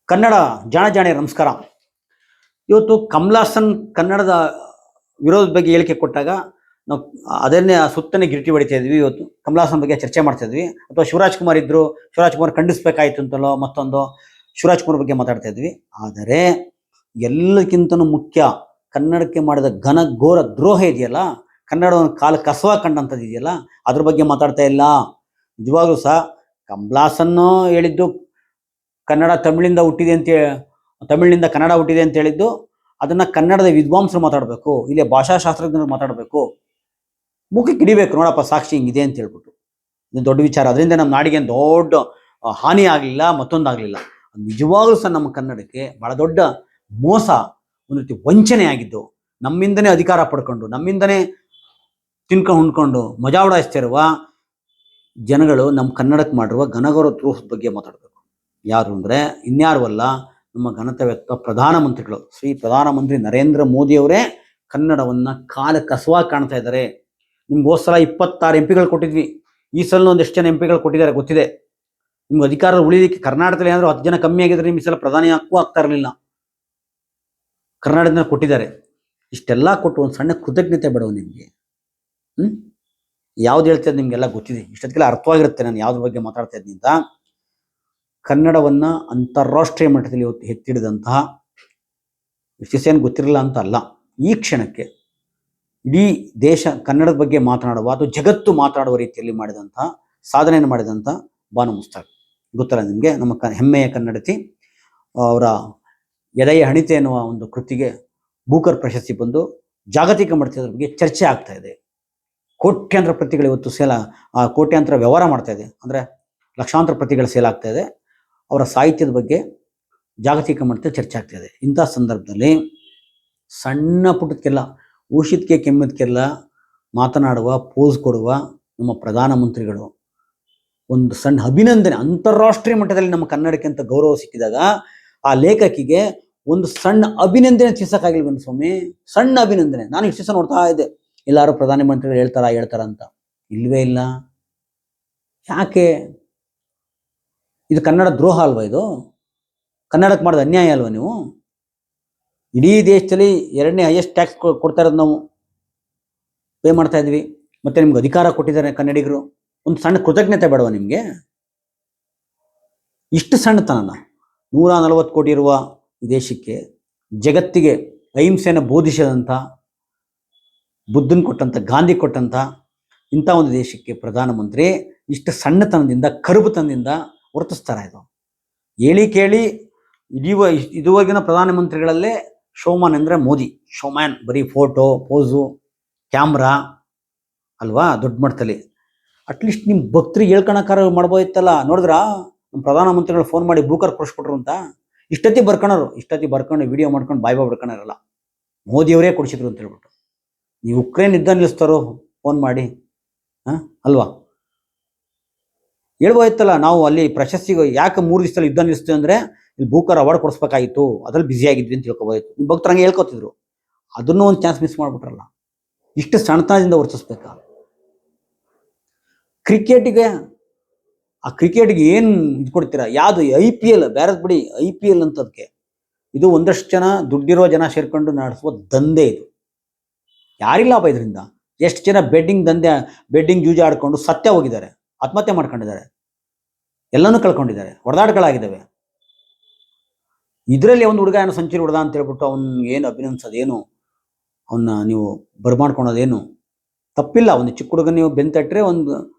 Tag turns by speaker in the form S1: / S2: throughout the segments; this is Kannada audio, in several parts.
S1: ಕನ್ನಡ ಜಾಣೆ ನಮಸ್ಕಾರ. ಇವತ್ತು ಕಮಲಾಸನ್ ಕನ್ನಡದ ವಿರೋಧದ ಬಗ್ಗೆ ಹೇಳಿಕೆ ಕೊಟ್ಟಾಗ ನಾವು ಅದನ್ನೇ ಸುತ್ತನೇ ಗಿರಟಿ ಹೊಡಿತಾ ಇದ್ವಿ. ಇವತ್ತು ಕಮಲಾಸನ್ ಬಗ್ಗೆ ಚರ್ಚೆ ಮಾಡ್ತಾ ಇದ್ವಿ. ಅಥವಾ ಶಿವರಾಜ್ ಕುಮಾರ್ ಇದ್ರು, ಶಿವರಾಜ್ ಕುಮಾರ್ ಖಂಡಿಸ್ಬೇಕಾಯ್ತು ಅಂತಲೋ ಮತ್ತೊಂದು ಶಿವರಾಜ್ ಕುಮಾರ್ ಬಗ್ಗೆ ಮಾತಾಡ್ತಾ ಇದ್ವಿ. ಆದರೆ ಎಲ್ಲಕ್ಕಿಂತನೂ ಮುಖ್ಯ ಕನ್ನಡಕ್ಕೆ ಮಾಡಿದ ಘೋರ ದ್ರೋಹ ಇದೆಯಲ್ಲ, ಕನ್ನಡವನ್ನು ಕಾಲ ಕಸವ ಕಂಡಂಥದ್ದು ಇದೆಯಲ್ಲ, ಅದ್ರ ಬಗ್ಗೆ ಮಾತಾಡ್ತಾ ಇಲ್ಲ. ನಿಜವಾಗ್ಲೂ ಸಹ ಕಮಲಾಸನ್ನು ಹೇಳಿದ್ದು ಕನ್ನಡ ತಮಿಳಿಂದ ಹುಟ್ಟಿದೆ ಅಂತ, ತಮಿಳಿನಿಂದ ಕನ್ನಡ ಹುಟ್ಟಿದೆ ಅಂತ ಹೇಳಿದ್ದು, ಅದನ್ನ ಕನ್ನಡದ ವಿದ್ವಾಂಸರು ಮಾತಾಡಬೇಕು, ಇಲ್ಲಿ ಭಾಷಾಶಾಸ್ತ್ರಜ್ಞರು ಮಾತಾಡಬೇಕು, ಮುಖಕ್ಕೆ ಹಿಡಿಬೇಕು. ನೋಡಪ್ಪ ಸಾಕ್ಷಿ ಹಿಂಗಿದೆ ಅಂತ ಹೇಳ್ಬಿಟ್ಟು, ಇದು ದೊಡ್ಡ ವಿಚಾರ. ಅದರಿಂದ ನಮ್ಮ ನಾಡಿಗೆ ದೊಡ್ಡ ಹಾನಿ ಆಗಲಿಲ್ಲ, ಮತ್ತೊಂದಾಗಲಿಲ್ಲ. ನಿಜವಾಗ್ಲೂ ಸಹ ನಮ್ಮ ಕನ್ನಡಕ್ಕೆ ಬಹಳ ದೊಡ್ಡ ಮೋಸ, ಒಂದು ರೀತಿ ವಂಚನೆ ಆಗಿದ್ದು, ನಮ್ಮಿಂದನೇ ಅಧಿಕಾರ ಪಡ್ಕೊಂಡು, ನಮ್ಮಿಂದನೇ ತಿನ್ಕೊಂಡು ಹುಣ್ಕೊಂಡು ಮಜಾ ಉಡಾಯಿಸ್ತಿರುವ ಜನಗಳು ನಮ್ಮ ಕನ್ನಡಕ್ಕೆ ಮಾಡಿರುವ ಘನಘೋರ ದ್ರೋಹದ ಬಗ್ಗೆ ಮಾತಾಡಬೇಕು. ಯಾರು ಅಂದರೆ ಇನ್ಯಾರು ಅಲ್ಲ, ನಮ್ಮ ಘನತೆವೆತ್ತ ಪ್ರಧಾನಮಂತ್ರಿಗಳು, ಶ್ರೀ ಪ್ರಧಾನಮಂತ್ರಿ ನರೇಂದ್ರ ಮೋದಿಯವರೇ ಕನ್ನಡವನ್ನ ಕಾಲ ಕಸವಾಗಿ ಕಾಣ್ತಾ ಇದ್ದಾರೆ. ನಿಮ್ಗೆ ಹೋದ ಸಲ 26 MP ಕೊಟ್ಟಿದ್ವಿ, ಈ ಸಲ ಒಂದೆಷ್ಟು ಜನ MP ಕೊಟ್ಟಿದ್ದಾರೆ ಗೊತ್ತಿದೆ. ನಿಮ್ಗೆ ಅಧಿಕಾರ ಉಳಿಲಿಕ್ಕೆ ಕರ್ನಾಟಕದಲ್ಲಿ ಏನಾದರೂ 10 ಜನ ಕಮ್ಮಿ ಆಗಿದ್ರೆ ನಿಮ್ಗೆ ಈ ಸಲ ಪ್ರಧಾನಿ ಆಗ್ತಾ ಇರಲಿಲ್ಲ. ಕರ್ನಾಟಕದಲ್ಲಿ ಕೊಟ್ಟಿದ್ದಾರೆ. ಇಷ್ಟೆಲ್ಲ ಕೊಟ್ಟು ಒಂದು ಸಣ್ಣ ಕೃತಜ್ಞತೆ ಬೇಡವ ನಿಮಗೆ? ಯಾವ್ದು ಹೇಳ್ತಿದ್ದು ನಿಮ್ಗೆಲ್ಲ ಗೊತ್ತಿದೆ, ಇಷ್ಟೊತ್ತಿಗೆಲ್ಲ ಅರ್ಥವಾಗಿರುತ್ತೆ ನಾನು ಯಾವ್ದ್ರ ಬಗ್ಗೆ ಮಾತಾಡ್ತಾ ಇದ್ದೀನಿ ಅಂತ. ಕನ್ನಡವನ್ನ ಅಂತಾರಾಷ್ಟ್ರೀಯ ಮಟ್ಟದಲ್ಲಿ ಎತ್ತಿಡಿದಂತಹ, ಏನು ಗೊತ್ತಿರಲಿಲ್ಲ ಅಂತ ಅಲ್ಲ, ಈ ಕ್ಷಣಕ್ಕೆ ಇಡೀ ದೇಶ ಕನ್ನಡದ ಬಗ್ಗೆ ಮಾತನಾಡುವ ಅಥವಾ ಜಗತ್ತು ಮಾತಾಡುವ ರೀತಿಯಲ್ಲಿ ಮಾಡಿದಂತಹ ಸಾಧನೆಯನ್ನು ಮಾಡಿದಂಥ ಬಾನು ಮುಸ್ತಾಕ್ ಗೊತ್ತಲ್ಲ ನಿಮಗೆ. ನಮ್ಮ ಹೆಮ್ಮೆಯ ಕನ್ನಡತಿ, ಅವರ ಎದೆಯ ಹಣಿತೆ ಎನ್ನುವ ಒಂದು ಕೃತಿಗೆ ಬೂಕರ್ ಪ್ರಶಸ್ತಿ ಬಂದು ಜಾಗತಿಕ ಮಟ್ಟದ ಬಗ್ಗೆ ಚರ್ಚೆ ಆಗ್ತಾ ಇದೆ. ಕೋಟ್ಯಾಂತರ ಪ್ರತಿಗಳು ಇವತ್ತು ಕೋಟ್ಯಾಂತರ ವ್ಯವಹಾರ ಮಾಡ್ತಾ ಇದೆ, ಅಂದರೆ ಲಕ್ಷಾಂತರ ಪ್ರತಿಗಳು ಸೇಲ್ ಆಗ್ತಾ ಇದೆ. ಅವರ ಸಾಹಿತ್ಯದ ಬಗ್ಗೆ ಜಾಗತಿಕ ಮಟ್ಟದಲ್ಲಿ ಚರ್ಚೆ ಆಗ್ತಾ ಇದೆ. ಇಂಥ ಸಂದರ್ಭದಲ್ಲಿ ಸಣ್ಣ ಪುಟ್ಟದಕ್ಕೆಲ್ಲ, ಊಷಿದ್ಕೆ ಕೆಮ್ಮದಕ್ಕೆಲ್ಲ ಮಾತನಾಡುವ, ಪೋಸ್ ಕೊಡುವ ನಮ್ಮ ಪ್ರಧಾನಮಂತ್ರಿಗಳು ಒಂದು ಸಣ್ಣ ಅಭಿನಂದನೆ, ಅಂತಾರಾಷ್ಟ್ರೀಯ ಮಟ್ಟದಲ್ಲಿ ನಮ್ಮ ಕನ್ನಡಕ್ಕೆ ಅಂತ ಗೌರವ ಸಿಕ್ಕಿದಾಗ ಆ ಲೇಖಕಿಗೆ ಒಂದು ಸಣ್ಣ ಅಭಿನಂದನೆ ತಿಳಿಸೋಕ್ಕಾಗಿಲ್ವೇನು ಸ್ವಾಮಿ? ಸಣ್ಣ ಅಭಿನಂದನೆ. ನಾನು ಇಷ್ಟು ದಿವಸ ನೋಡ್ತಾ ಇದ್ದೆ, ಎಲ್ಲರೂ ಪ್ರಧಾನಮಂತ್ರಿಗಳು ಹೇಳ್ತಾರ ಅಂತ. ಇಲ್ವೇ ಇಲ್ಲ. ಯಾಕೆ? ಇದು ಕನ್ನಡ ದ್ರೋಹ ಅಲ್ವಾ? ಇದು ಕನ್ನಡಕ್ಕೆ ಮಾಡಿದ ಅನ್ಯಾಯ ಅಲ್ವಾ? ನೀವು ಇಡೀ ದೇಶದಲ್ಲಿ 2ನೇ ಹೈಯೆಸ್ಟ್ ಟ್ಯಾಕ್ಸ್ ಕೊಡ್ತಾ ಇರೋದು ನಾವು ಪೇ ಮಾಡ್ತಾ ಇದ್ವಿ. ಮತ್ತೆ ನಿಮ್ಗೆ ಅಧಿಕಾರ ಕೊಟ್ಟಿದ್ದಾರೆ ಕನ್ನಡಿಗರು. ಒಂದು ಸಣ್ಣ ಕೃತಜ್ಞತೆ ಬೇಡವಾ ನಿಮಗೆ? ಇಷ್ಟು ಸಣ್ಣತನ, 140 ಕೋಟಿ ಇರುವ ದೇಶಕ್ಕೆ, ಜಗತ್ತಿಗೆ ಅಹಿಂಸೆಯನ್ನು ಬೋಧಿಸಿದಂಥ, ಬುದ್ಧನ್ ಕೊಟ್ಟಂಥ, ಗಾಂಧಿ ಕೊಟ್ಟಂಥ ಇಂಥ ಒಂದು ದೇಶಕ್ಕೆ ಪ್ರಧಾನಮಂತ್ರಿ ಇಷ್ಟು ಸಣ್ಣತನದಿಂದ, ಕರುಬುತನದಿಂದ ವರ್ತಿಸ್ತಾರ? ಇದು ಹೇಳಿ ಕೇಳಿ ಇದುವರೆಗಿನ ಪ್ರಧಾನಮಂತ್ರಿಗಳಲ್ಲೇ ಶೋಮ್ಯಾನ್ ಅಂದರೆ ಮೋದಿ. ಶೋಮ್ಯಾನ್, ಬರೀ ಫೋಟೋ, ಪೋಸು, ಕ್ಯಾಮ್ರಾ ಅಲ್ವಾ ದೊಡ್ಡ ಮಟ್ಟದಲ್ಲಿ. ಅಟ್ಲೀಸ್ಟ್ ನಿಮ್ಮ ಭಕ್ತರಿಗೆ ಹೇಳ್ಕೊಳಕಾರ ಮಾಡ್ಬೋದಿತ್ತಲ್ಲ. ನೋಡಿದ್ರಾ ನಮ್ಮ ಪ್ರಧಾನಮಂತ್ರಿಗಳು ಫೋನ್ ಮಾಡಿ ಬೂಕರ್ ಕೊಡಿಸ್ಬಿಟ್ರು ಅಂತ? ಇಷ್ಟೊತ್ತಿ ಬರ್ಕೊಂಡು ವಿಡಿಯೋ ಮಾಡ್ಕೊಂಡು ಬಾಯ್ ಬರ್ಕೊಂಡಿರಲ್ಲ. ಮೋದಿಯವರೇ ಕೊಡಿಸಿದ್ರು ಅಂತ ಹೇಳ್ಬಿಟ್ಟು. ನೀವು ಉಕ್ರೇನ್ ಯುದ್ಧ ನಿಲ್ಲಿಸ್ತಾರೋ ಫೋನ್ ಮಾಡಿ? ಅಲ್ವಾ? ಹೇಳ್ಬೋದಿತ್ತಲ್ಲ, ನಾವು ಅಲ್ಲಿ ಪ್ರಶಸ್ತಿಗೆ ಯಾಕೆ 3 ದಿವಸದಲ್ಲಿ ಯುದ್ಧ ನಿಲ್ಲಿಸ್ತೀವಿ ಅಂದರೆ ಇಲ್ಲಿ ಬೂಕರ್ ಅವಾರ್ಡ್ ಕೊಡಿಸ್ಬೇಕಾಗಿತ್ತು, ಅದ್ರಲ್ಲಿ ಬ್ಯುಸಿ ಆಗಿದ್ವಿ ಅಂತ ಹೇಳ್ಕೋಬೋದಿತ್ತು. ನಿಮ್ಮ ಭಕ್ತರು ಹಂಗೆ ಹೇಳ್ಕೊತಿದ್ರು. ಅದನ್ನೂ ಒಂದು ಚಾನ್ಸ್ ಮಿಸ್ ಮಾಡ್ಬಿಟ್ರಲ್ಲ. ಇಷ್ಟು ಸಣ್ಣತನದಿಂದ ವರ್ತಿಸ್ಬೇಕಾ? ಕ್ರಿಕೆಟಿಗೆ ಏನು ಇದು ಕೊಡ್ತೀರಾ? ಯಾವುದು IPL? ಬೇರೆ ಬಿಡಿ, IPL ಅಂತದಕ್ಕೆ ಇದು ಒಂದಷ್ಟು ಜನ ದುಡ್ಡಿರೋ ಜನ ಸೇರ್ಕೊಂಡು ನಡೆಸುವ ದಂಧೆ. ಇದು ಯಾರಿಲ್ಲ ಲಾಭ ಇದರಿಂದ. ಎಷ್ಟು ಜನ ಬೆಡ್ಡಿಂಗ್ ಜೂಜ ಆಡ್ಕೊಂಡು ಸತ್ಯ ಹೋಗಿದ್ದಾರೆ, ಆತ್ಮಹತ್ಯೆ ಮಾಡ್ಕೊಂಡಿದ್ದಾರೆ, ಎಲ್ಲನೂ ಕಳ್ಕೊಂಡಿದ್ದಾರೆ, ಹೊಡೆದಾಟಗಳಾಗಿದ್ದಾವೆ. ಇದರಲ್ಲಿ ಒಂದು ಹುಡುಗ ಏನೋ ಸೆಂಚುರಿ ಹೊಡೆದ ಅಂತ ಹೇಳ್ಬಿಟ್ಟು ಅವ್ನು ಏನು ಅಭಿನಂದಿಸೋದೇನು, ಅವನ್ನ ನೀವು ಬರ್ಮಾಡ್ಕೊಳೋದೇನು ತಪ್ಪಿಲ್ಲ. ಒಂದು ಚಿಕ್ಕ ಹುಡುಗ ನೀವು ಬೆಂತಟ್ರೆ ಒಂದು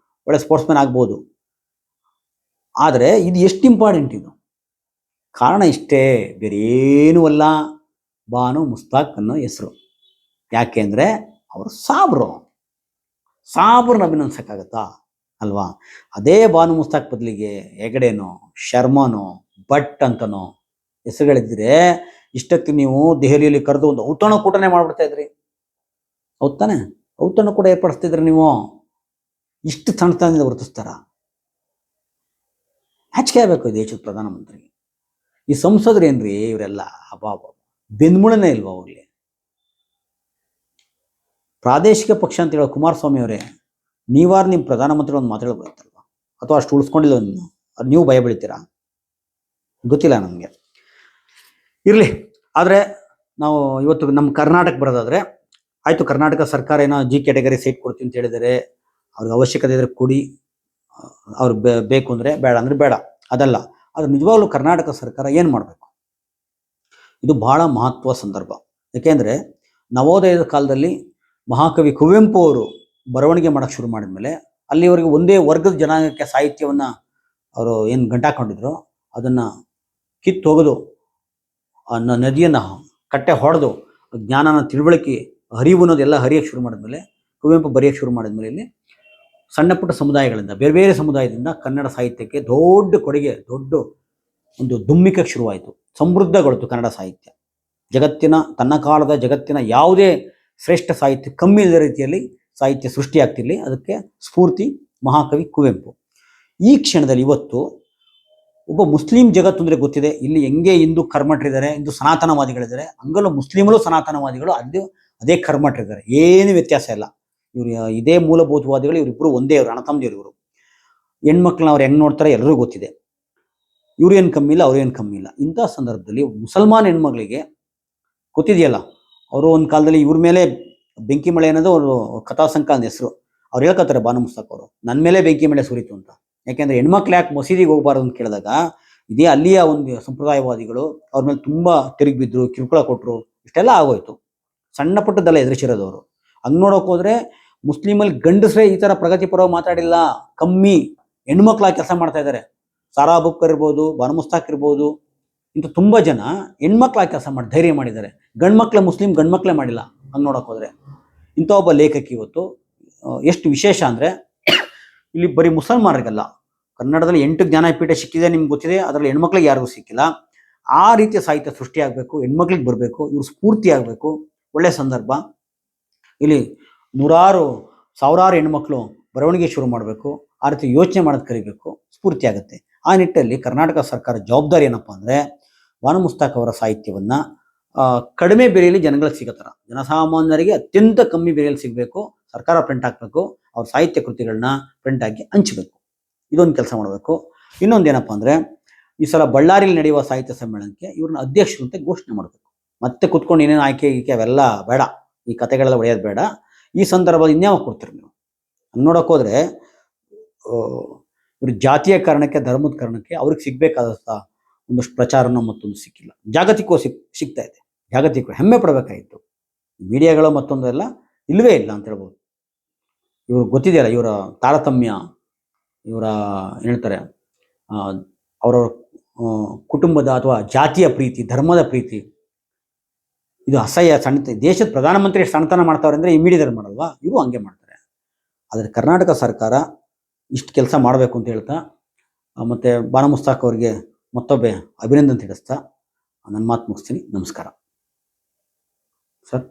S1: ಒಳ್ಳೆ ಸ್ಪೋರ್ಟ್ಸ್ಮನ್ ಆಗ್ಬೋದು. ಆದರೆ ಇದು ಎಷ್ಟು ಇಂಪಾರ್ಟೆಂಟ್? ಇದು ಕಾರಣ ಇಷ್ಟೇ, ಬೇರೆ ಏನೂ ಅಲ್ಲ. ಬಾನು ಮುಸ್ತಾಕ್ ಅನ್ನೋ ಹೆಸರು. ಯಾಕೆ ಅಂದರೆ ಅವರು ಸಾಬ್ರನ್ನ ಅಭಿನಂದಿಸೋಕ್ಕಾಗತ್ತಾ? ಅಲ್ವಾ? ಅದೇ ಬಾನು ಮುಸ್ತಾಕ್ ಬದಲಿಗೆ ಹೆಗಡೆನೋ, ಶರ್ಮಾನೋ, ಭಟ್ ಅಂತನೋ ಹೆಸರುಗಳಿದ್ರೆ ಇಷ್ಟಕ್ಕೆ ನೀವು ದೆಹಲಿಯಲ್ಲಿ ಕರೆದು ಒಂದು ಔತಣಕೂಟನೇ ಮಾಡ್ಬಿಡ್ತಾ ಇದ್ರಿ. ಹೌದ್ ತಾನೆ? ಔತಣಕೂಟ ಏರ್ಪಡಿಸ್ತಿದ್ರಿ ನೀವು. ಇಷ್ಟು ಸಣ್ಣತನದಿಂದ ವರ್ತಿಸ್ತಾರ? ನಾಚಿಕೆ ಆಗಬೇಕು ದೇಶದ ಪ್ರಧಾನಮಂತ್ರಿಗೆ. ಈ ಸಂಸದರು ಏನ್ರಿ ಇವರೆಲ್ಲ? ಬೆನ್ಮುಳನೇ ಇಲ್ವಾ ಅವ್ರಿಗೆ? ಪ್ರಾದೇಶಿಕ ಪಕ್ಷ ಅಂತ ಹೇಳೋ ಕುಮಾರಸ್ವಾಮಿ ಅವರೇ, ನೀವಾರು ನಿಮ್ಮ ಪ್ರಧಾನಮಂತ್ರಿ ಒಂದು ಮಾತಾಡಬಹುತ್ತಲ್ವ? ಅಥವಾ ಅಷ್ಟು ಉಳಿಸ್ಕೊಂಡಿಲ್ಲ ಅದು ನೀವು ಭಯ ಬೀಳ್ತೀರಾ? ಗೊತ್ತಿಲ್ಲ ನಮಗೆ. ಇರಲಿ. ಆದರೆ ನಾವು ಇವತ್ತು ನಮ್ಮ ಕರ್ನಾಟಕ ಬರೋದಾದರೆ, ಆಯಿತು, ಕರ್ನಾಟಕ ಸರ್ಕಾರ ಏನೋ ಜಿ ಕ್ಯಾಟಗರಿ ಸೀಟ್ ಕೊಡ್ತೀನಿ ಅಂತ ಹೇಳಿದರೆ, ಅವ್ರಿಗೆ ಅವಶ್ಯಕತೆ ಇದ್ದರೆ ಕೊಡಿ, ಅವ್ರು ಬೇಕು ಅಂದರೆ, ಬೇಡ ಅಂದರೆ ಬೇಡ, ಅದಲ್ಲ. ಆದರೆ ನಿಜವಾಗ್ಲೂ ಕರ್ನಾಟಕ ಸರ್ಕಾರ ಏನು ಮಾಡಬೇಕು? ಇದು ಬಹಳ ಮಹತ್ವ ಸಂದರ್ಭ. ಯಾಕೆಂದರೆ ನವೋದಯದ ಕಾಲದಲ್ಲಿ ಮಹಾಕವಿ ಕುವೆಂಪು ಅವರು ಬರವಣಿಗೆ ಮಾಡೋಕ್ಕೆ ಶುರು ಮಾಡಿದ ಮೇಲೆ ಅಲ್ಲಿವರೆಗೆ ಒಂದೇ ವರ್ಗದ ಜನಾಂಗಕ್ಕೆ ಸಾಹಿತ್ಯವನ್ನು ಅವರು ಏನು ಗಂಟಾಕೊಂಡಿದ್ರು ಅದನ್ನು ಕಿತ್ತು ಹೋಗೋದು, ನದಿಯನ್ನು ಕಟ್ಟೆ ಹೊಡೆದು ಜ್ಞಾನನ ತಿಳುವಳಿಕೆ ಹರಿವು ಅನ್ನೋದೆಲ್ಲ ಹರಿಯೋಕ್ಕೆ ಶುರು ಮಾಡಿದ್ಮೇಲೆ, ಕುವೆಂಪು ಬರೆಯೋಕ್ಕೆ ಶುರು ಮಾಡಿದ್ಮೇಲೆ, ಇಲ್ಲಿ ಸಣ್ಣ ಪುಟ್ಟ ಸಮುದಾಯಗಳಿಂದ, ಬೇರೆ ಬೇರೆ ಸಮುದಾಯದಿಂದ ಕನ್ನಡ ಸಾಹಿತ್ಯಕ್ಕೆ ದೊಡ್ಡ ಕೊಡುಗೆ, ದೊಡ್ಡ ಒಂದು ದುಮ್ಮಿಕಕ್ಕೆ ಶುರುವಾಯಿತು. ಸಮೃದ್ಧಗೊಳ್ತು ಕನ್ನಡ ಸಾಹಿತ್ಯ. ತನ್ನ ಕಾಲದ ಜಗತ್ತಿನ ಯಾವುದೇ ಶ್ರೇಷ್ಠ ಸಾಹಿತ್ಯ ಕಮ್ಮಿ ಇಲ್ಲದ ರೀತಿಯಲ್ಲಿ ಸಾಹಿತ್ಯ ಸೃಷ್ಟಿಯಾಗ್ತಿರಲಿ, ಅದಕ್ಕೆ ಸ್ಫೂರ್ತಿ ಮಹಾಕವಿ ಕುವೆಂಪು. ಈ ಕ್ಷಣದಲ್ಲಿ ಇವತ್ತು ಒಬ್ಬ ಮುಸ್ಲಿಂ ಜಗತ್ತು ಅಂದರೆ ಗೊತ್ತಿದೆ, ಇಲ್ಲಿ ಹೆಂಗೆ ಹಿಂದೂ ಕರ್ಮಠರಿದ್ದಾರೆ, ಹಿಂದೂ ಸನಾತನವಾದಿಗಳಿದ್ದಾರೆ, ಹಂಗಲ್ಲೂ ಮುಸ್ಲಿಮರು ಸನಾತನವಾದಿಗಳು ಅದೇ ಕರ್ಮಠರಿದ್ದಾರೆ. ಏನು ವ್ಯತ್ಯಾಸ ಇಲ್ಲ. ಇವರು ಇದೇ ಮೂಲಭೂತವಾದಿಗಳು, ಇವರಿಬ್ಬರು ಒಂದೇ, ಅವರು ಅಣ್ಣತಮ್ಮದಿರು. ಇವರು ಹೆಣ್ಮಕ್ಳನ್ನ ಅವ್ರು ಹೆಂಗೆ ನೋಡ್ತಾರೆ ಎಲ್ಲರಿಗೂ ಗೊತ್ತಿದೆ. ಇವ್ರು ಏನು ಕಮ್ಮಿ ಇಲ್ಲ, ಅವ್ರು ಏನು ಕಮ್ಮಿ ಇಲ್ಲ. ಇಂಥ ಸಂದರ್ಭದಲ್ಲಿ ಮುಸಲ್ಮಾನ್ ಹೆಣ್ಮಗಳಿಗೆ ಗೊತ್ತಿದೆಯಲ್ಲ, ಅವರು ಒಂದು ಕಾಲದಲ್ಲಿ ಇವ್ರ ಮೇಲೆ ಬೆಂಕಿ ಮಳೆ ಅನ್ನೋದು ಅವರು ಕಥಾ ಸಂಕಲನದ ಹೆಸರು. ಅವ್ರು ಹೇಳ್ಕೊತಾರೆ, ಬಾನು ಮುಸ್ತಕ್ ಅವರು, ನನ್ನ ಮೇಲೆ ಬೆಂಕಿ ಮಳೆ ಸುರಿತು ಅಂತ. ಯಾಕೆಂದರೆ ಹೆಣ್ಮಕ್ಳು ಯಾಕೆ ಮಸೀದಿಗೆ ಹೋಗಬಾರ್ದು ಅಂತ ಕೇಳಿದಾಗ, ಇದೇ ಅಲ್ಲಿಯ ಒಂದು ಸಂಪ್ರದಾಯವಾದಿಗಳು ಅವ್ರ ಮೇಲೆ ತುಂಬ ತಿರುಗಿ ಬಿದ್ದರು, ಕಿರುಕುಳ ಕೊಟ್ಟರು, ಇಷ್ಟೆಲ್ಲ ಆಗೋಯ್ತು. ಸಣ್ಣ ಪುಟ್ಟದೆಲ್ಲ ಎದುರಿಸಿರೋದವರು. ಹಂಗೆ ನೋಡೋಕೆ ಹೋದರೆ ಮುಸ್ಲಿಮಲ್ಲಿ ಗಂಡಸ್ರೇ ಈ ಥರ ಪ್ರಗತಿಪರವಾಗಿ ಮಾತಾಡಿಲ್ಲ, ಕಮ್ಮಿ. ಹೆಣ್ಮಕ್ಳಾಗಿ ಕೆಲಸ ಮಾಡ್ತಾ ಇದ್ದಾರೆ. ಸಾರಾ ಅಬೂಬಕರ್ ಇರ್ಬೋದು, ಬಾನು ಮುಸ್ತಾಕ್ ಇರ್ಬೋದು, ಇಂಥ ತುಂಬ ಜನ ಹೆಣ್ಮಕ್ಳಾಗಿ ಕೆಲಸ ಮಾಡಿ ಧೈರ್ಯ ಮಾಡಿದ್ದಾರೆ. ಗಂಡ್ಮಕ್ಳೇ ಮುಸ್ಲಿಂ ಗಂಡ್ಮಕ್ಳೇ ಮಾಡಿಲ್ಲ. ಹಂಗೆ ನೋಡೋಕೆ ಹೋದರೆ ಇಂಥ ಒಬ್ಬ ಲೇಖಕಿ ಇವತ್ತು ಎಷ್ಟು ವಿಶೇಷ ಅಂದರೆ, ಇಲ್ಲಿ ಬರೀ ಮುಸಲ್ಮಾನರಿಗಲ್ಲ, ಕನ್ನಡದಲ್ಲಿ 8 ಜ್ಞಾನಪೀಠ ಸಿಕ್ಕಿದೆ, ನಿಮ್ಗೆ ಗೊತ್ತಿದೆ, ಅದರಲ್ಲಿ ಹೆಣ್ಮಕ್ಳಿಗೆ ಯಾರಿಗೂ ಸಿಕ್ಕಿಲ್ಲ. ಆ ರೀತಿಯ ಸಾಹಿತ್ಯ ಸೃಷ್ಟಿಯಾಗಬೇಕು, ಹೆಣ್ಮಕ್ಳಿಗೆ ಬರಬೇಕು, ಇವ್ರು ಸ್ಫೂರ್ತಿ ಆಗಬೇಕು. ಒಳ್ಳೆಯ ಸಂದರ್ಭ. ಇಲ್ಲಿ ಸಾವಿರಾರು ಹೆಣ್ಮಕ್ಳು ಬರವಣಿಗೆ ಶುರು ಮಾಡಬೇಕು, ಆ ರೀತಿ ಯೋಚನೆ ಮಾಡೋದು ಕಲಿಬೇಕು, ಸ್ಫೂರ್ತಿ ಆಗುತ್ತೆ. ಆ ನಿಟ್ಟಲ್ಲಿ ಕರ್ನಾಟಕ ಸರ್ಕಾರ ಜವಾಬ್ದಾರಿ ಏನಪ್ಪ ಅಂದರೆ, ಬಾನು ಮುಸ್ತಾಕ್ ಅವರ ಸಾಹಿತ್ಯವನ್ನು ಕಡಿಮೆ ಬೆಲೆಯಲ್ಲಿ ಜನಗಳಿಗೆ ಸಿಗೋ ಥರ, ಜನಸಾಮಾನ್ಯರಿಗೆ ಅತ್ಯಂತ ಕಮ್ಮಿ ಬೆಲೆಯಲ್ಲಿ ಸಿಗಬೇಕು, ಸರ್ಕಾರ ಪ್ರಿಂಟ್ ಹಾಕಬೇಕು, ಅವ್ರ ಸಾಹಿತ್ಯ ಕೃತಿಗಳನ್ನ ಪ್ರಿಂಟ್ ಹಾಕಿ ಹಂಚಬೇಕು. ಇದೊಂದು ಕೆಲಸ ಮಾಡಬೇಕು. ಇನ್ನೊಂದೇನಪ್ಪ ಅಂದರೆ, ಈ ಸಲ ಬಳ್ಳಾರಿಯಲ್ಲಿ ನಡೆಯುವ ಸಾಹಿತ್ಯ ಸಮ್ಮೇಳನಕ್ಕೆ ಇವ್ರನ್ನ ಅಧ್ಯಕ್ಷರು ಅಂತ ಘೋಷಣೆ ಮಾಡಬೇಕು. ಮತ್ತೆ ಕುತ್ಕೊಂಡು ಏನೇನು ಆಯ್ಕೆ ಅವೆಲ್ಲ ಬೇಡ, ಈ ಕತೆಗಳೆಲ್ಲ ಒಡೆಯೋದು ಬೇಡ. ಈ ಸಂದರ್ಭದಲ್ಲಿ ಇನ್ಯಾವ ಕೊಡ್ತೀರಿ ನೀವು? ಹಂಗೆ ನೋಡೋಕೆ ಹೋದರೆ ಇವರು ಜಾತಿಯ ಕಾರಣಕ್ಕೆ, ಧರ್ಮದ ಕಾರಣಕ್ಕೆ ಅವ್ರಿಗೆ ಸಿಗಬೇಕಾದಂಥ ಒಂದಷ್ಟು ಪ್ರಚಾರನೂ ಮತ್ತೊಂದು ಸಿಕ್ಕಿಲ್ಲ. ಜಾಗತಿಕವಾಗಿ ಸಿಗ್ತಾ ಇದೆ. ಜಾಗತಿಕ ಹೆಮ್ಮೆ ಪಡಬೇಕಾಗಿತ್ತು. ಮೀಡಿಯಾಗಳು ಮತ್ತೊಂದೆಲ್ಲ ಇಲ್ಲವೇ ಇಲ್ಲ ಅಂತ ಹೇಳ್ಬೋದು. ಇವ್ರಿಗೆ ಗೊತ್ತಿದೆಯಲ್ಲ, ಇವರ ತಾರತಮ್ಯ, ಇವರ ಹೇಳ್ತಾರೆ ಅವರವರ ಕುಟುಂಬದ ಅಥವಾ ಜಾತಿಯ ಪ್ರೀತಿ, ಧರ್ಮದ ಪ್ರೀತಿ, ಇದು ಅಸಹ್ಯ. ದೇಶದ ಪ್ರಧಾನಮಂತ್ರಿ ಸಣ್ಣತನ ಮಾಡ್ತಾವ್ರೆ ಅಂದರೆ ಈ ಮೀಡಿಯಾದಲ್ಲಿ ಮಾಡಲ್ವಾ? ಇವರು ಹಂಗೆ ಮಾಡ್ತಾರೆ. ಆದರೆ ಕರ್ನಾಟಕ ಸರ್ಕಾರ ಇಷ್ಟು ಕೆಲಸ ಮಾಡಬೇಕು ಅಂತ ಹೇಳ್ತಾ, ಮತ್ತು ಬಾನು ಮುಸ್ತಾಕ್ ಅವರಿಗೆ ಮತ್ತೊಬ್ಬೆ ಅಭಿನಂದನೆ ತಿಳಿಸ್ತಾ ನನ್ನ ಮಾತು ಮುಗಿಸ್ತೀನಿ. ನಮಸ್ಕಾರ ಸರ್.